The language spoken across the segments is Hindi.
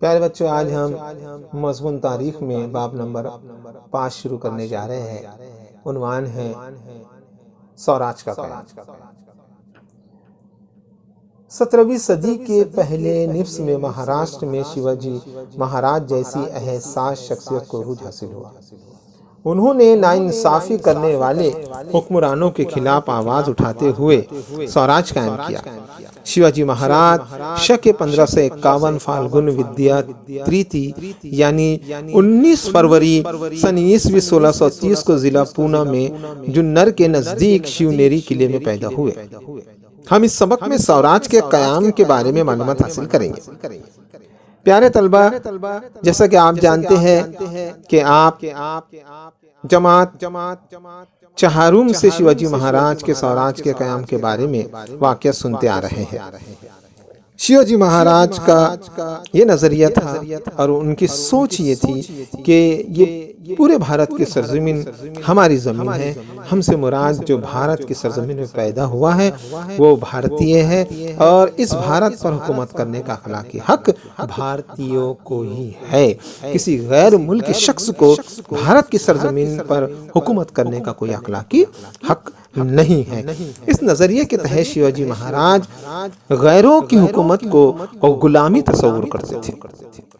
प्यारे बच्चों, आज हम मज़मून तारीख में बाब नंबर 5 शुरू करने जा रहे हैं। उन्वान है स्वराज का कयाम। 17वीं सदी के पहले निफ्स में महाराष्ट्र में शिवाजी महाराज जैसी एहसास शख्सियत को रूज हासिल हुआ। उन्होंने नाइंसाफी करने वाले हुक्मरानों के खिलाफ आवाज उठाते हुए स्वराज कायम किया। शिवाजी महाराज शके 1551 फाल्गुन विद्या तृतीय यानी 19 फरवरी सन ईस्वी 1630 को जिला पूना में जुन्नर के नजदीक शिवनेरी किले में पैदा हुए। हम इस सबक में स्वराज के कयाम के बारे में मालूमात हासिल करेंगे। प्यारे तलबा, जैसा कि आप जानते हैं कि आप जमात चहारुम से शिवाजी महाराज के स्वराज के कयाम के बारे में वाक़या सुनते आ रहे हैं। शिवाजी महाराज का ये नज़रिया था और उनकी सोच ये थी कि ये पूरे भारत की सरजमीन हमारी ज़मीन है। हमसे मुराद जो भारत की सरजमीन में पैदा हुआ है वो भारतीय है और इस भारत पर हुकूमत करने का अखलाकी हक भारतीयों को ही है। किसी गैर मुल्की शख्स को भारत की सरजमीन पर हुकूमत करने का कोई अखलाकी हक नहीं है। इस नजरिए के तहत शिवाजी महाराज गैरों की हुकूमत को गुलामी तस्वुर करते थे।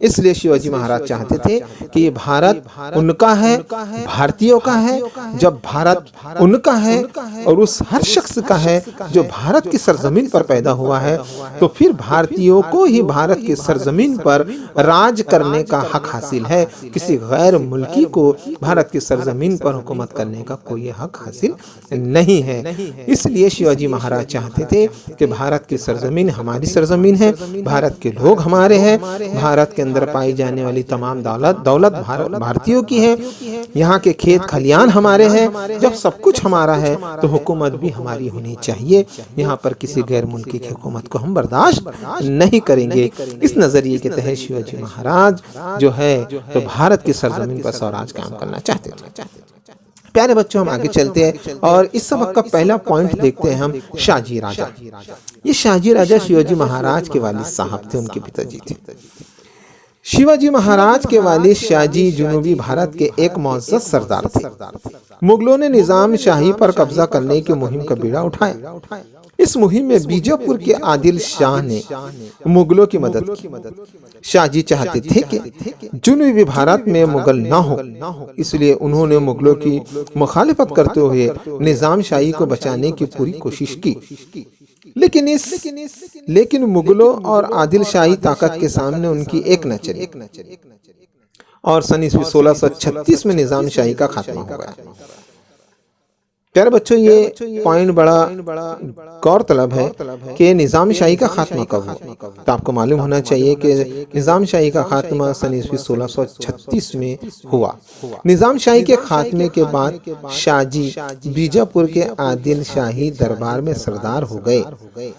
इसलिए शिवाजी महाराज चाहते थे कि ये भारत उनका है, भारतीयों का है। जब भारत उनका है और उस हर शख्स का है जो भारत की सरजमीन पर पैदा हुआ है, तो फिर भारतीयों को ही भारत की सरजमीन पर राज करने का हक हासिल है। किसी गैर मुल्की को भारत की सरजमीन पर हुकूमत करने का कोई हक हासिल नहीं है। इसलिए शिवाजी महाराज चाहते थे कि भारत की सरजमीन हमारी सरजमीन है, भारत के लोग हमारे हैं, भारत के अंदर पाई जाने वाली तमाम दौलत भारतीयों की है, यहाँ के खेत खलियान हमारे हैं। जब सब कुछ हमारा है तो हुकूमत भी हमारी होनी चाहिए। यहाँ पर किसी गैर मुल्की की हुकूमत को हम बर्दाश्त नहीं करेंगे। इस नजरिए के तहत शिवाजी महाराज जो है तो भारत की सरजमीन पर स्वराज काम करना चाहते थे। प्यारे बच्चों, हम आगे चलते हैं और इस सबक का पहला पॉइंट देखते हैं हम शाहजी राजा। ये शाहजी राजा शिवाजी महाराज के वालिद साहब थे, उनके पिताजी थे। शिवाजी महाराज के वालिद शाहजी जुनूबी भारत के एक मुअज़्ज़ज़ सरदार थे। मुगलों ने निजाम शाही पर कब्जा करने की मुहिम का बीड़ा उठाया। इस मुहिम में बीजापुर के आदिल शाह ने मुगलों की मदद की। शाहजी चाहते थे कि जुनूबी भारत में मुगल ना हो, इसलिए उन्होंने मुगलों की मुखालिफत करते हुए निजाम शाही को बचाने की पूरी कोशिश की। लेकिन मुगलों और आदिल शाही ताकत के सामने उनकी एक न चली और सन ईस्वी 1636 में निजाम शाही का खात्मा हो गया। प्यारे बच्चों, ये पॉइंट बड़ा गौरतलब है कि निजाम शाही का खात्मा कब हुआ। तो आपको मालूम होना चाहिए कि निजाम शाही का खात्मा सन ईस्वी 1636 में हुआ। निजाम शाही के खात्मे के बाद शाहजी बीजापुर के आदिल शाही दरबार में सरदार हो गए।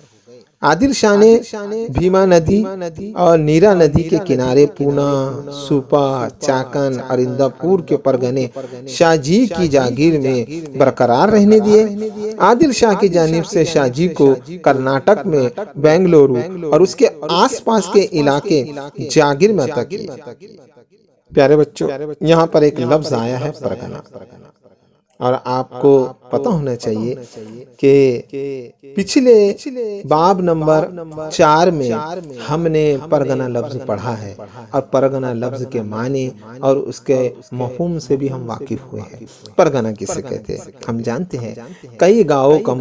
आदिल शाह ने भीमा नदी और नीरा नदी के किनारे पूना, सुपा, चाकन और इंदापुर के परगने शाहजी की जागीर में बरकरार रहने दिए। आदिल शाह की जानिब से शाहजी को कर्नाटक में बेंगलुरु और उसके आसपास के इलाके जागीर में अता किए। प्यारे बच्चों, यहाँ पर एक लफ्ज आया है परगना, और आपको पता होना चाहिए कि पिछले बाब नंबर 4 में हमने परगना लफ्ज पढ़ा है और परगना लफ्ज के माने और उसके मफहूम से भी हम वाकिफ हुए हैं। परगना किसे कहते हैं हम जानते हैं, कई गाँवों का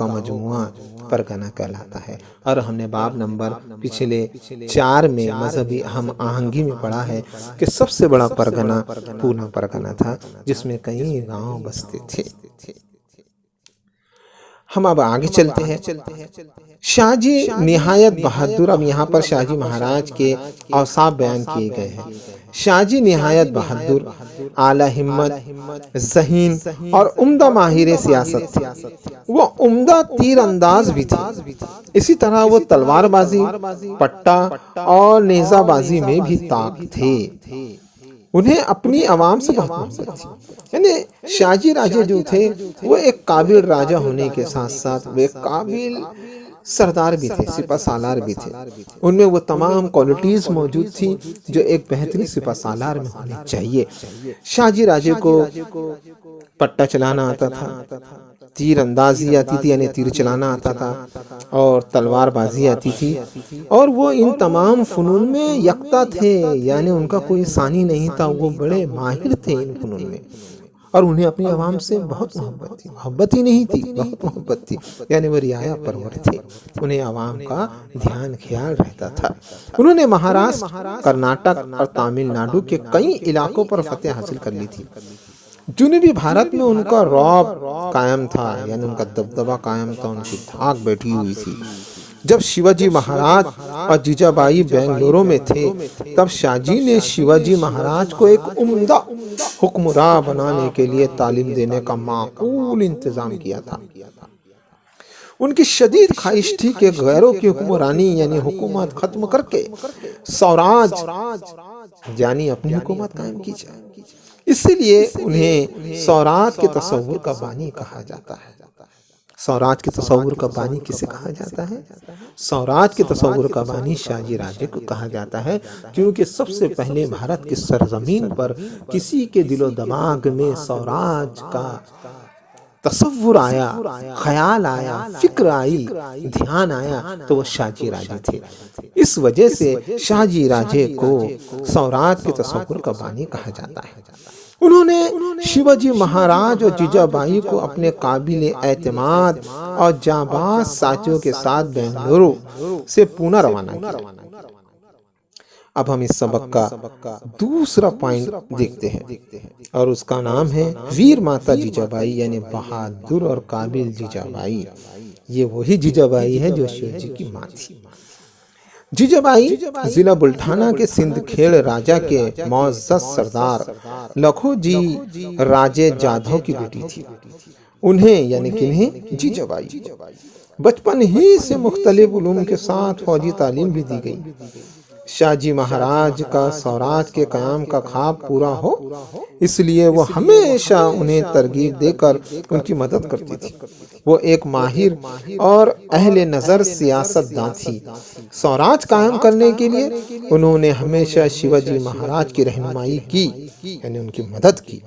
मजमुआ परगना कहलाता है। और हमने बाब नंबर पिछले 4 में मजहबी हम आहंगी में पढ़ा है कि सबसे बड़ा परगना पूना परगना था, जिसमें कई गांव बसते थे। हम अब आगे चलते हैं। शाहजी निहायत बहादुर। अब यहाँ पर शाहजी महाराज के औसाफ बयान किए गए हैं। शाहजी निहायत बहादुर, आला हिम्मत, ज़हीन और उम्दा माहिर सियासत थे। वो उम्दा तीर अंदाज भी थे। इसी तरह वो तलवारबाजी, पट्टा और नेजाबाजी में भी ताक थे। उन्हें अपनी आवाम से बहुत मोहब्बत थी। यानी शाहजी राजे जो थे वो एक काबिल राजा होने के साथ साथ वे काबिल सरदार भी थे, सिपा सालार भी थे। उनमें वो तमाम क्वालिटीज मौजूद थी जो एक बेहतरीन सिपा सालार में होनी चाहिए। शाहजी राजे को पट्टा चलाना आता था, तीर अंदाजी आती थी यानी तीर चलाना आता था, और तलवारबाजी आती थी, और वो इन तमाम फनून में यकता थे, यानी उनका कोई सानी नहीं था। वो बड़े माहिर थे इन फनून में, और उन्हें अपनी आवाम से बहुत मोहब्बत थी। मोहब्बत ही नहीं थी, बहुत मोहब्बत थी, यानी वो रियाया परवर थे। उन्हें आवाम का ध्यान ख्याल रहता था। उन्होंने महाराष्ट्र, कर्नाटक और तमिलनाडु के कई इलाकों पर फतेह हासिल कर ली थी। जनूबी भारत में उनका रौब कायम था, यानी उनका दबदबा कायम था, उनकी धाक बैठी हुई थी। जब शिवाजी महाराज और जीजाबाई बेंगलुरु में थे, तब शाहजी ने शिवाजी महाराज को एक उम्दा हुक्मरान बनाने के लिए तालीम देने का माकूल इंतजाम किया था। उनकी शदीद ख्वाहिश थी कि गैरों की हुक्मरानी यानी हुकूमत खत्म करके स्वराज यानी अपनी हुकूमत कायम की जाए। इसीलिए उन्हें स्वराज के तसव्वुर का बानी कहा जाता है। स्वराज के तसव्वुर का बानी किसे कहा जाता है? स्वराज के तसव्वुर का बानी शाहजी राजे को कहा जाता है, क्योंकि सबसे पहले भारत की सरजमीन पर किसी के दिलो दिमाग में स्वराज का तसव्वुर आया, ख्याल आया, फिक्र आई, ध्यान आया, तो वो शाहजी राजे थे। इस वजह से शाहजी राजे को स्वराज के तसव्वुर का बानी कहा जाता है। उन्होंने शिवाजी महाराज और जीजाबाई को अपने काबिल एतमाद और जाबाज साथियों के साथ बेंगलुरु से पुणे रवाना किया। अब हम इस सबक का दूसरा पॉइंट देखते हैं, और उसका नाम है वीर माता जीजाबाई, यानी बहादुर और काबिल जीजाबाई। ये वही जीजाबाई है जो शिवजी की माँ थी। जीजाबाई जिला बुल्ढाना के सिंदखेड़ राजा के मौजूद सरदार लखोजी राजे जाधव की बेटी थी। उन्हें यानी किन्हें, जीजाबाई, बचपन ही से मुख्तलिफ उलूम के साथ फौजी तालीम भी दी गई। शाहजी महाराज का स्वराज के क़याम का ख्वाब पूरा हो, इसलिए वो हमेशा उन्हें तरगीब देकर उनकी मदद करती थी। वो एक माहिर और अहले नज़र सियासतदान थी। स्वराज कायम करने के लिए उन्होंने हमेशा शिवाजी महाराज की रहनुमाई की, यानी उनकी मदद की।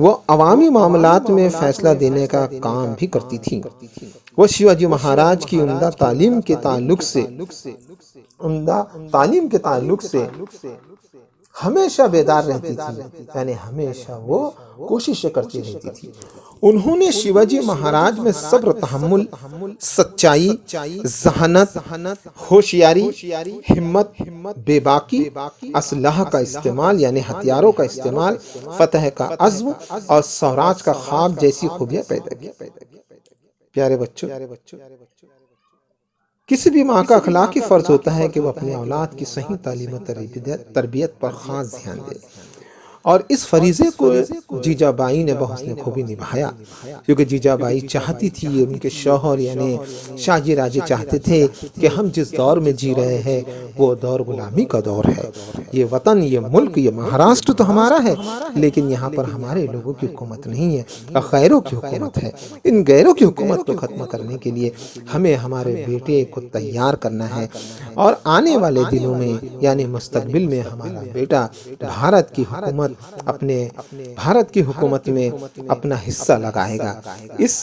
वो अवामी मामलात में फैसला देने का काम भी करती थी। वो शिवाजी महाराज की उम्दा तालीम के ताल्लुक से हमेशा बेदार रहती थी, यानी हमेशा वो कोशिशें करती रहती थी। उन्होंने शिवाजी महाराज में सब्र, तहम्मुल, सच्चाई, जहानत, होशियारी, हिम्मत, बेबाकी, असलहा का इस्तेमाल यानी हथियारों का इस्तेमाल, फतह का अज़्म और स्वराज का ख्वाब जैसी खूबियां पैदा की। प्यारे बच्चों, किसी भी माँ का अखलाकी फ़र्ज होता है कि वह अपनी औलाद की सही तालीम और तरबियत पर ख़ास ध्यान दे, और इस फरीज़े को जीजाबाई ने बहूसने खूबी निभाया, क्योंकि जीजाबाई चाहती थी, उनके शौहर यानी शाहजी राजे चाहते थे कि हम जिस दौर में जी रहे हैं वो दौर गुलामी का दौर है। ये वतन, ये मुल्क, ये महाराष्ट्र तो हमारा है, लेकिन यहाँ पर हमारे लोगों की हुकूमत नहीं है, गैरों की हुकूमत है। इन गैरों की हुकूमत को ख़त्म करने के लिए हमें हमारे बेटे को तैयार करना है, और आने वाले दिनों में यानी मुस्तकबिल में हमारा बेटा भारत की हुकूमत में अपना हिस्सा लगाएगा। इस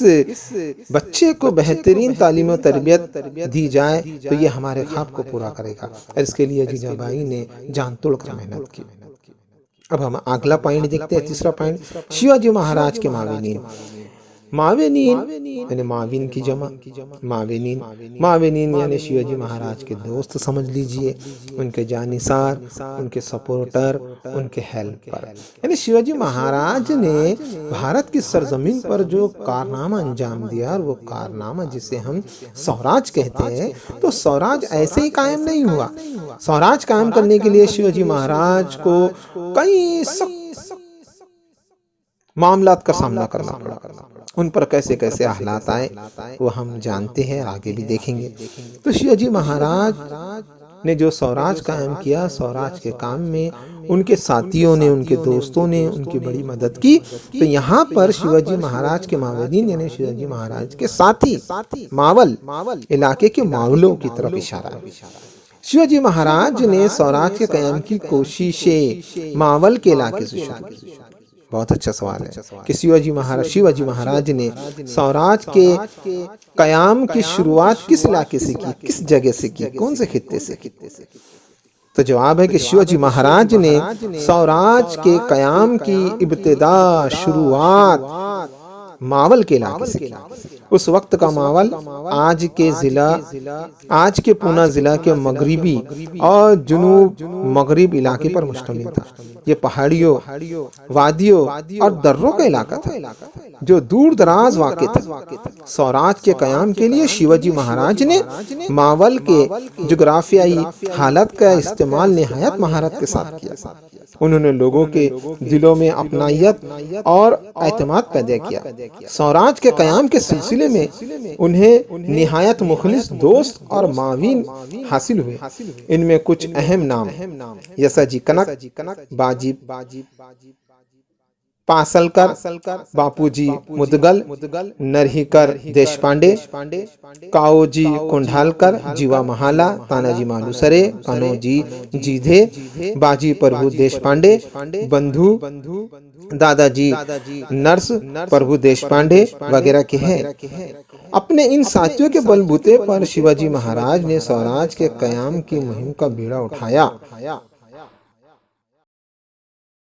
बच्चे को बेहतरीन तालीम और तरबियत दी जाए तो ये हमारे ख्वाब को पूरा करेगा, और इसके लिए जीजाबाई ने जान तोड़कर मेहनत की। अब हम अगला पॉइंट देखते हैं, तीसरा पॉइंट, शिवाजी महाराज के मावेनीन। मावेनीन यानी माविन की जमा, मावेनीन यानी शिवाजी महाराज के दोस्त समझ लीजिए, उनके जानिसार, उनके सपोर्टर, उनके हेल्पर। यानी शिवाजी महाराज ने भारत की सरजमीन पर जो कारनामा अंजाम दिया, और वो कारनामा जिसे हम स्वराज कहते हैं, तो स्वराज ऐसे ही कायम नहीं हुआ। स्वराज कायम करने के लिए शिवाजी महाराज को कई मामलात का सामना करना पड़ा। उन पर कैसे कैसे हालात आए वो हम जानते हैं, आगे भी देखेंगे। तो शिवाजी महाराज ने जो स्वराज कायम किया, स्वराज के काम में उनके साथियों ने, उनके दोस्तों ने उनकी बड़ी मदद की। तो यहाँ पर शिवाजी महाराज के मावलीन यानी शिवाजी महाराज के साथी मावल इलाके के मावलों की तरफ इशारा है। शिवाजी महाराज ने स्वराज के कायम की कोशिशें मावल के इलाके से शुरू की। बहुत अच्छा सवाल है कि शिवाजी महाराज ने स्वराज के कयाम की शुरुआत किस इलाके से की, किस जगह से की, कौन से खित्ते से की? तो जवाब है कि शिवाजी महाराज ने स्वराज के कयाम की इब्तिदा, शुरुआत मावल के इलाके से की। उस वक्त का मावल आज के पूना जिला के मगरिबी और जुनूब मगरिब इलाके पर मुश्तमिल था। ये पहाड़ियों, वादियों और दर्रों का इलाका था जो दूर दराज वाक़ था। स्वराज के कयाम के लिए शिवाजी महाराज ने मावल के जुग्राफियाई हालत का इस्तेमाल निहायत महारत के साथ किया। उन्होंने लोगों के दिलों में अपनायत और एतमाद पैदा किया। स्वराज के कयाम के सिलसिले में उन्हें निहायत मुखलिस दोस्त और मावीन हासिल हुए। इनमें कुछ अहम नाम यसाजी कनक, बाजी पासलकर, बापूजी मुदगल, नरहिकर देशपांडे, काओजी कुंडालकर, जीवा महाला, तानाजी मालुसरे, कनोजी जीधे, बाजी प्रभु देशपांडे, बंधु दादाजी नर्स प्रभु देशपांडे वगैरह के हैं। अपने इन साथियों के बलबूते पर शिवाजी महाराज ने स्वराज के कयाम की मुहिम का बीड़ा उठाया।